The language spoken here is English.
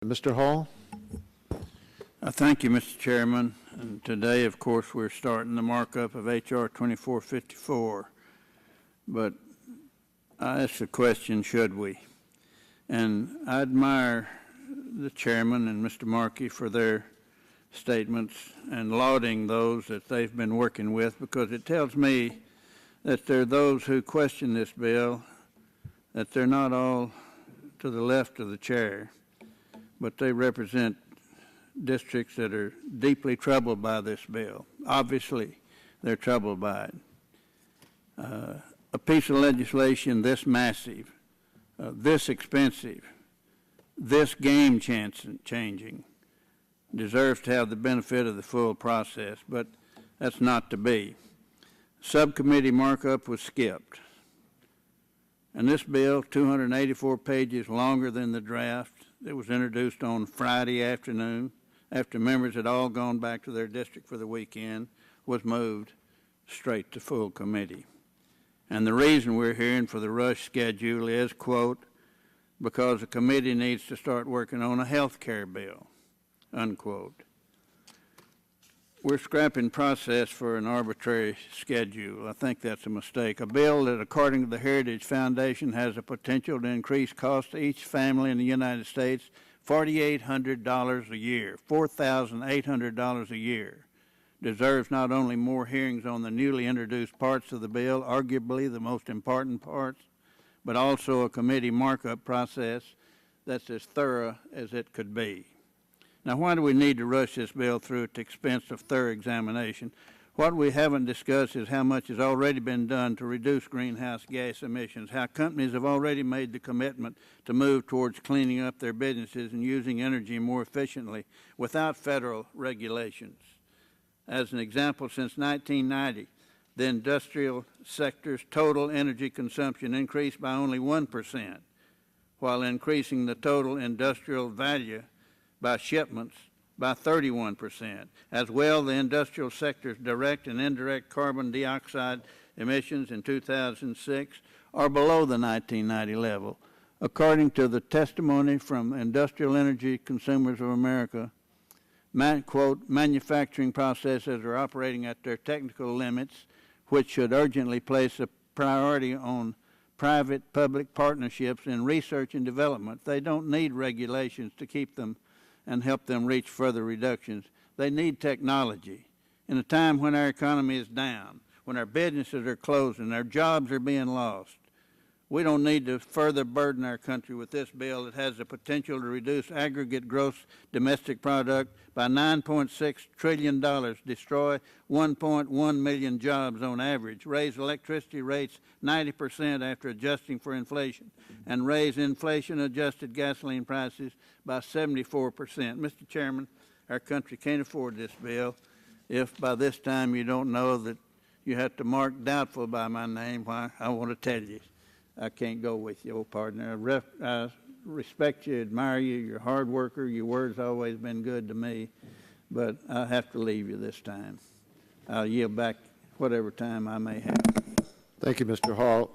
Mr. Hall? Thank you, Mr. Chairman. And today, of course, we're starting the markup of H.R. 2454. But I ask the question, should we? And I admire the chairman and Mr. Markey for their statements and lauding those that they've been working with, because it tells me that there are those who question this bill, that they're not all to the left of the chair, but they represent districts that are deeply troubled by this bill. Obviously, they're troubled by it. A piece of legislation this massive, this expensive, this game-changing deserves to have the benefit of the full process, but that's not to be. Subcommittee markup was skipped. And this bill, 284 pages longer than the draft that was introduced on Friday afternoon, after members had all gone back to their district for the weekend, was moved straight to full committee. And the reason we're hearing for the rush schedule is, quote, because the committee needs to start working on a health care bill, unquote. We're scrapping process for an arbitrary schedule. I think that's a mistake. A bill that, according to the Heritage Foundation, has the potential to increase costs to each family in the United States $4,800 a year, $4,800 a year, deserves not only more hearings on the newly introduced parts of the bill, arguably the most important parts, but also a committee markup process that's as thorough as it could be. Now, why do we need to rush this bill through at the expense of thorough examination? What we haven't discussed is how much has already been done to reduce greenhouse gas emissions, how companies have already made the commitment to move towards cleaning up their businesses and using energy more efficiently without federal regulations. As an example, since 1990, the industrial sector's total energy consumption increased by only 1%, while increasing the total industrial value by shipments by 31%. As well, the industrial sector's direct and indirect carbon dioxide emissions in 2006 are below the 1990 level. According to the testimony from Industrial Energy Consumers of America, quote, manufacturing processes are operating at their technical limits, which should urgently place a priority on private-public partnerships in research and development. They don't need regulations to keep them and help them reach further reductions. They need technology. In a time when our economy is down, when our businesses are closing, our jobs are being lost, we don't need to further burden our country with this bill that has the potential to reduce aggregate gross domestic product by $9.6 trillion, destroy 1.1 million jobs on average, raise electricity rates 90% after adjusting for inflation, and raise inflation-adjusted gasoline prices by 74%. Mr. Chairman, our country can't afford this bill. If by this time you don't know that you have to mark doubtful by my name, why, I want to tell you, I can't go with you, old partner. I respect you, admire you, you're a hard worker, your word's always been good to me, but I have to leave you this time. I'll yield back whatever time I may have. Thank you, Mr. Hall.